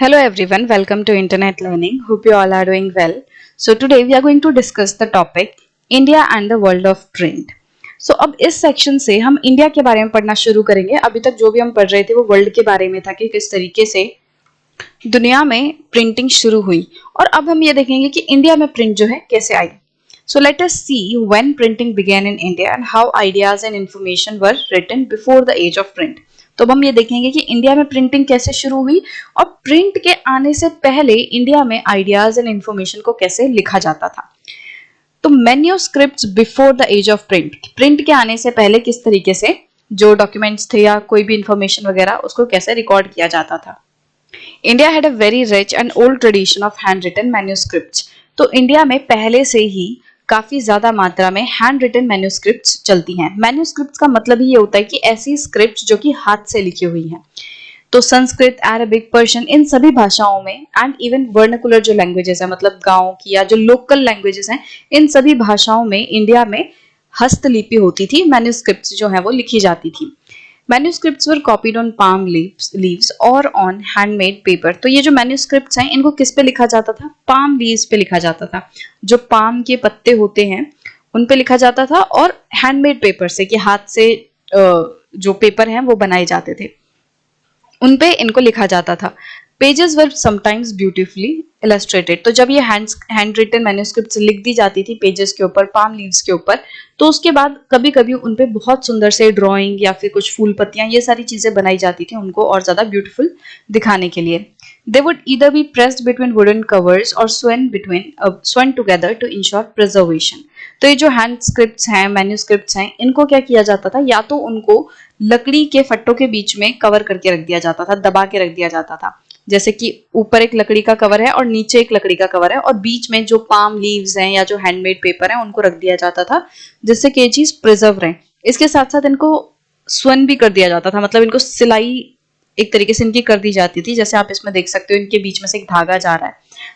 Hello everyone, welcome to Internet Learning. Hope you all are doing well. So today we are going to discuss the topic India and the world of print. So अब इस section से हम India के बारे में पढ़ना शुरू करेंगे। अभी तक जो भी हम पढ़ रहे थे वो वर्ल्ड के बारे में था कि किस तरीके से दुनिया में प्रिंटिंग शुरू हुई, और अब हम ये देखेंगे कि इंडिया में प्रिंट जो है कैसे आई। So let us see when printing began in India and how ideas and information were written before the age of print. तो अब हम ये देखेंगे कि इंडिया में प्रिंटिंग कैसे शुरू हुई और प्रिंट के आने से पहले इंडिया में आइडियाज एंड इंफॉर्मेशन को कैसे लिखा जाता था। तो manuscripts before the age of print, print के आने से पहले किस तरीके से जो डॉक्यूमेंट्स थे या कोई भी इंफॉर्मेशन वगैरह उसको कैसे रिकॉर्ड किया जाता था। India had a very rich and old tradition of handwritten manuscripts. तो इंडिया में पहले से ही काफी ज्यादा मात्रा में हैंड रिटन मैन्यूस्क्रिप्ट्स चलती हैं। मैन्यूस्क्रिप्ट्स का मतलब ही ये होता है कि ऐसी स्क्रिप्ट्स जो कि हाथ से लिखी हुई हैं। तो संस्कृत, अरबिक, पर्शियन, इन सभी भाषाओं में एंड इवन वर्नाकुलर जो लैंग्वेजेस है, मतलब गांव की या जो लोकल लैंग्वेजेस हैं, इन सभी भाषाओं में इंडिया में हस्तलिपि होती थी, मैन्यूस्क्रिप्ट्स जो है वो लिखी जाती थी। Manuscripts were copied on palm leaves और ऑन हैंडमेड पेपर। तो ये जो मैन्यूस्क्रिप्ट्स हैं इनको किस पे लिखा जाता था? पाम लीव्स पे लिखा जाता था। जो पाम के पत्ते होते हैं उन पे लिखा जाता था, और हैंडमेड पेपर से, कि हाथ से जो पेपर हैं वो बनाए जाते थे, उन पे इनको लिखा जाता था। पेजेस वर समटाइम्स ब्यूटीफुली इलस्ट्रेटेड। तो जब ये हैंड रिटन मैन्यूस्क्रिप्ट्स लिख दी जाती थी पेजेस के ऊपर, पाम लीव्स के ऊपर, तो उसके बाद कभी कभी उन पे बहुत सुंदर से ड्राइंग या फिर कुछ फूल पत्तियां, ये सारी चीजें बनाई जाती थी उनको और ज्यादा ब्यूटीफुल दिखाने के लिए। They would either be pressed between wooden covers और स्वन टुगेदर टू इंश्योर प्रिजर्वेशन। तो ये जो हैंड स्क्रिप्ट्स हैं, मैन्यूस्क्रिप्ट्स हैं, इनको क्या किया जाता था? या तो उनको लकड़ी के फट्टों के बीच में कवर करके रख दिया जाता था, दबा के रख दिया जाता था। जैसे कि ऊपर एक लकड़ी का कवर है और नीचे एक लकड़ी का कवर है, और बीच में जो पाम लीव्स हैं या जो हैंडमेड पेपर है उनको रख दिया जाता था, जिससे कि ये चीज प्रिजर्व रहे। इसके साथ साथ इनको स्वन भी कर दिया जाता था, मतलब इनको सिलाई एक तरीके से इनकी कर दी जाती थी। जैसे आप इसमें देख सकते हो, इनके बीच में से एक धागा जा रहा है,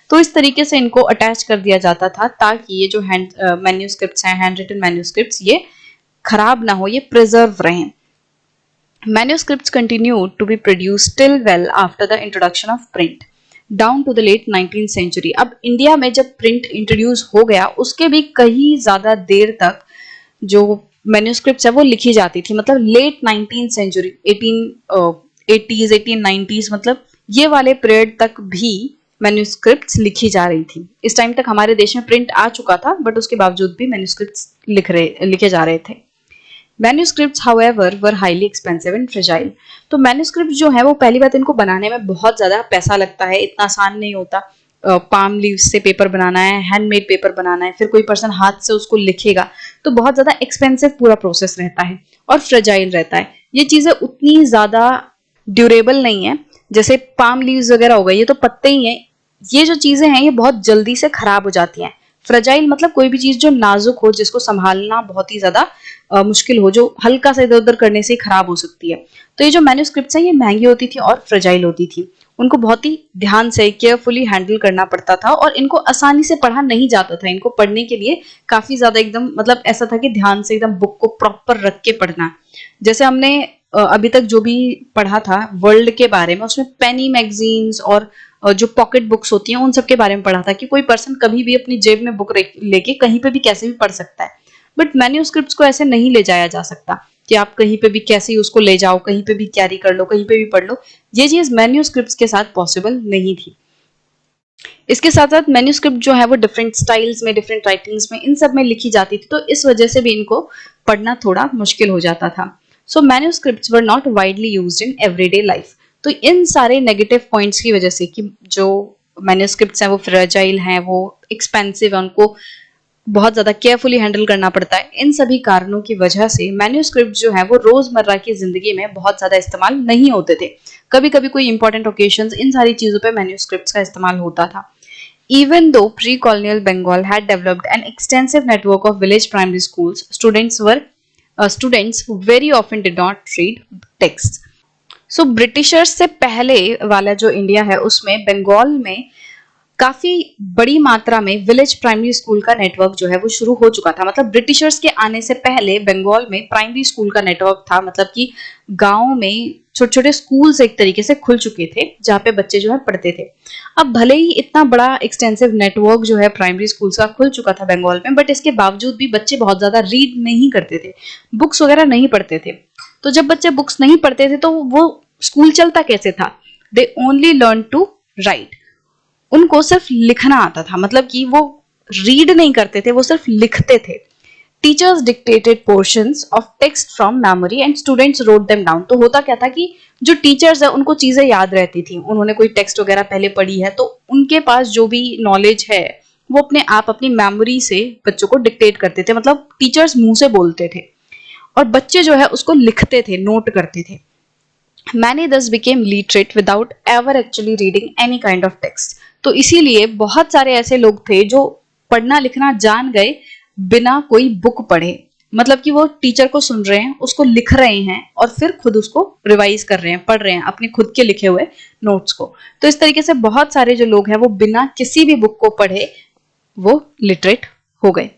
तो इस तरीके से इनको अटैच कर दिया जाता था ताकि ये जो हैंड मैन्यूस्क्रिप्ट्स हैं, हैंड रिटन मैन्यूस्क्रिप्ट्स, ये खराब ना हो, ये प्रिजर्व रहें। Manuscripts continued to be produced till well after the introduction of print down to the late 19th century. अब इंडिया में जब प्रिंट इंट्रोड्यूस हो गया उसके भी कहीं ज्यादा देर तक जो मैन्यूस्क्रिप्ट्स है वो लिखी जाती थी, मतलब late 19th century, 1880s 1890s, मतलब ये वाले पीरियड तक भी मैन्यूस्क्रिप्ट्स लिखी जा रही थी। इस टाइम तक हमारे देश में प्रिंट आ चुका था, बट उसके बावजूद भी मैन्यूस्क्रिप्ट्स लिखे जा रहे थे। Manuscripts however were highly expensive and fragile। तो मैन्यूस्क्रिप्ट जो है वो, पहली बात, इनको बनाने में बहुत ज्यादा पैसा लगता है, इतना आसान नहीं होता। पाम लीव्स से पेपर बनाना है, हैंडमेड पेपर बनाना है, फिर कोई पर्सन हाथ से उसको लिखेगा, तो बहुत ज्यादा एक्सपेंसिव पूरा प्रोसेस रहता है और फ्रेजाइल रहता है। ये चीजें उतनी ज्यादा ड्यूरेबल नहीं है जैसे पाम लीव्स वगैरह हो गए, ये तो पत्ते ही हैं। ये जो चीजें हैं ये बहुत जल्दी से खराब हो जाती हैं। फ्रेजाइल मतलब कोई भी चीज जो नाजुक हो, जिसको संभालना बहुत ही ज्यादा मुश्किल हो, जो हल्का सा इधर उधर करने से ही खराब हो सकती है। तो ये जो मैन्यूस्क्रिप्ट्स हैं ये महंगी होती थी और फ्रेजाइल होती थी, उनको बहुत ही ध्यान से केयरफुली हैंडल करना पड़ता था, और इनको आसानी से पढ़ा नहीं जाता था। इनको पढ़ने के लिए काफी ज्यादा एकदम, मतलब ऐसा था कि ध्यान से एकदम बुक को प्रॉपर रख के पढ़ना। जैसे हमने अभी तक जो भी पढ़ा था वर्ल्ड के बारे में, उसमें पेनी मैगजीन्स और जो पॉकेट बुक्स होती हैं उन सब के बारे में पढ़ा था कि कोई पर्सन कभी भी अपनी जेब में बुक लेके कहीं पे भी कैसे भी पढ़ सकता है। बट मैन्यूस्क्रिप्ट्स को ऐसे नहीं ले जाया जा सकता कि आप कहीं पे भी कैसे ही उसको ले जाओ, कहीं पे भी कैरी कर लो, कहीं पे भी पढ़ लो। ये चीज मैन्यूस्क्रिप्ट्स के साथ पॉसिबल नहीं थी। इसके साथ साथ मैन्यूस्क्रिप्ट जो है वो डिफरेंट स्टाइल्स में, डिफरेंट राइटिंग्स में, इन सब में लिखी जाती थी, तो इस वजह से भी इनको पढ़ना थोड़ा मुश्किल हो जाता था। So manuscripts were not widely used in everyday life. तो इन सारे नेगेटिव पॉइंट्स की वजह से कि जो मैन्यूस्क्रिप्ट्स हैं वो फ्रेजाइल हैं, वो एक्सपेंसिव है, उनको बहुत ज्यादा केयरफुली हैंडल करना पड़ता है, इन सभी कारणों की वजह से मैन्यूस्क्रिप्ट जो है वो रोजमर्रा की जिंदगी में बहुत ज्यादा इस्तेमाल नहीं होते थे। कभी कभी कोई इंपॉर्टेंट ओकेजन्स, इन सारी चीजों पे मैन्यूस्क्रिप्ट्स का इस्तेमाल होता था। Even though pre-colonial Bengal had developed an extensive network of village primary schools, students who very often did not read texts। So Britishers से पहले वाला जो इंडिया है उसमें बंगाल में काफी बड़ी मात्रा में विलेज प्राइमरी स्कूल का नेटवर्क जो है वो शुरू हो चुका था। मतलब ब्रिटिशर्स के आने से पहले बंगाल में प्राइमरी स्कूल का नेटवर्क था, मतलब कि गांव में छोटे छोटे स्कूल्स एक तरीके से खुल चुके थे जहाँ पे बच्चे जो है पढ़ते थे। अब भले ही इतना बड़ा एक्सटेंसिव नेटवर्क जो है प्राइमरी स्कूल का खुल चुका था बंगाल में, बट इसके बावजूद भी बच्चे बहुत ज्यादा रीड नहीं करते थे, बुक्स वगैरह नहीं पढ़ते थे। तो जब बच्चे बुक्स नहीं पढ़ते थे तो वो स्कूल चलता कैसे था? They only learn to write. उनको सिर्फ लिखना आता था, मतलब कि वो रीड नहीं करते थे, वो सिर्फ लिखते थे। Teachers dictated portions of text from memory and students wrote them down. तो होता क्या था कि जो टीचर्स है उनको चीजें याद रहती थी, उन्होंने कोई टेक्स्ट वगैरह पहले पढ़ी है तो उनके पास जो भी नॉलेज है वो अपने आप अपनी मेमोरी से बच्चों को डिक्टेट करते थे। मतलब टीचर्स मुंह से बोलते थे और बच्चे जो है उसको लिखते थे, नोट करते थे। Many thus became literate without ever actually reading any kind of text. तो इसीलिए बहुत सारे ऐसे लोग थे जो पढ़ना लिखना जान गए बिना कोई बुक पढ़े। मतलब कि वो टीचर को सुन रहे हैं, उसको लिख रहे हैं और फिर खुद उसको रिवाइज कर रहे हैं, पढ़ रहे हैं अपने खुद के लिखे हुए नोट्स को। तो इस तरीके से बहुत सारे जो लोग हैं वो बिना किसी भी बुक को पढ़े वो लिटरेट हो गए।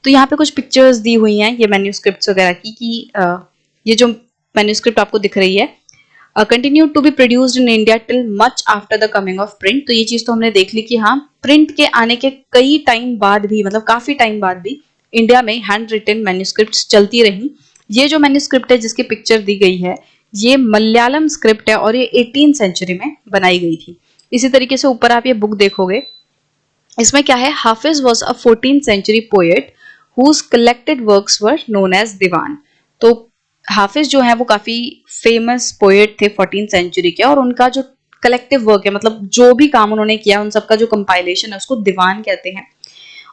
तो यहाँ पे कुछ पिक्चर्स दी हुई हैं ये मैन्यूस्क्रिप्ट्स वगैरह की कि ये जो मैन्यूस्क्रिप्ट आपको दिख रही है continue to be produced in India till much after the coming of print. तो ये चीज तो हमने देख ली कि हाँ, प्रिंट के आने के कई टाइम बाद भी, मतलब काफी टाइम बाद भी इंडिया में हैंड रिटन मैन्यूस्क्रिप्ट्स चलती रही। ये जो मैन्यूस्क्रिप्ट है जिसकी पिक्चर दी गई है ये मलयालम स्क्रिप्ट है और ये 18th सेंचुरी में बनाई गई थी। इसी तरीके से ऊपर आप ये बुक देखोगे, इसमें क्या है, Hafiz was a 14th century poet whose collected works were known as दीवान। तो हाफिज जो है वो काफी फेमस पोएट थे 14th सेंचुरी के, और उनका जो कलेक्टिव वर्क है, मतलब जो भी काम उन्होंने किया उन सबका जो कंपाइलेशन है उसको दीवान कहते हैं।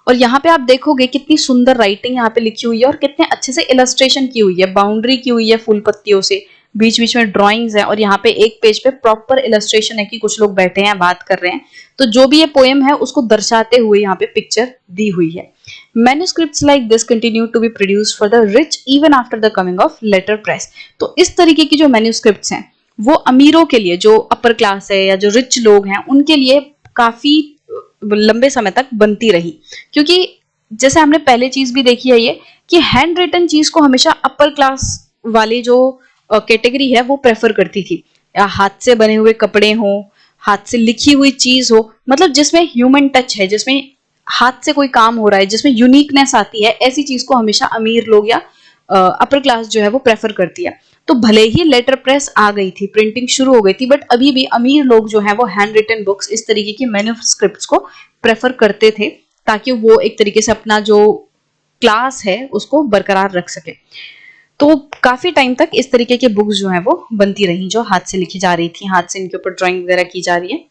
और यहाँ पे आप देखोगे कितनी सुंदर राइटिंग यहाँ पे लिखी हुई है और कितने अच्छे से इलस्ट्रेशन की हुई है, बाउंड्री की हुई है फूल पत्तियों से, बीच बीच में ड्राइंग्स है और यहाँ पे एक पेज पे प्रॉपर इलस्ट्रेशन है कि कुछ लोग बैठे हैं बात कर रहे हैं। तो जो भी ये पोएम है उसको दर्शाते हुए यहाँ पे पिक्चर दी हुई है। Manuscripts like this continue to be produced for the rich even after the coming of letterpress. तो इस तरीके की जो मैन्यूस्क्रिप्ट्स हैं वो अमीरों के लिए, जो अपर क्लास है या जो रिच लोग हैं उनके लिए काफी लंबे समय तक बनती रही। क्योंकि जैसे हमने पहले चीज भी देखी है ये कि हैंड रिटन चीज को हमेशा अपर क्लास वाली जो कैटेगरी है वो प्रेफर करती थी। या हाथ से बने हुए कपड़े हो, हाथ से लिखी हुई चीज हो, मतलब जिसमें ह्यूमन टच है, जिसमें हाथ से कोई काम हो रहा है, जिसमें यूनिकनेस आती है, ऐसी चीज को हमेशा अमीर लोग या अपर क्लास जो है वो प्रेफर करती है। तो भले ही लेटर प्रेस आ गई थी, प्रिंटिंग शुरू हो गई थी, बट अभी भी अमीर लोग जो है वो हैंड रिटन बुक्स, इस तरीके की मैन्यूस्क्रिप्ट्स को प्रेफर करते थे ताकि वो एक तरीके से अपना जो क्लास है उसको बरकरार रख सके। तो काफी टाइम तक इस तरीके के बुक्स जो है वो बनती रही, जो हाथ से लिखी जा रही थी, हाथ से इनके ऊपर ड्राइंग वगैरह की जा रही है।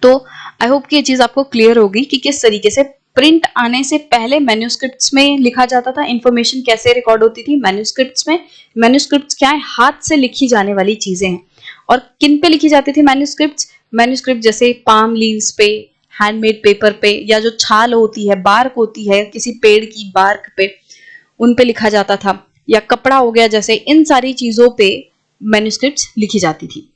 तो आई होप कि ये चीज आपको क्लियर होगी कि किस तरीके से प्रिंट आने से पहले मैन्यूस्क्रिप्ट्स में लिखा जाता था, इंफॉर्मेशन कैसे रिकॉर्ड होती थी मैन्यूस्क्रिप्ट्स में। मैन्यूस्क्रिप्ट्स क्या है, हाथ से लिखी जाने वाली चीजें हैं। और किन पे लिखी जाती थी मैन्यूस्क्रिप्ट्स? मैन्यूस्क्रिप्ट जैसे पाम लीव्स पे, हैंडमेड पेपर पे, या जो छाल होती है, बार्क होती है किसी पेड़ की बार्क पे, उन पे लिखा जाता था, या कपड़ा हो गया, जैसे इन सारी चीजों पे मैन्यूस्क्रिप्ट्स लिखी जाती थी।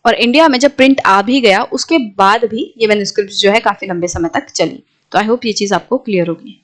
और इंडिया में जब प्रिंट आ भी गया उसके बाद भी ये मैन्यूस्क्रिप्ट्स जो है काफी लंबे समय तक चली। तो आई होप ये चीज आपको क्लियर होगी।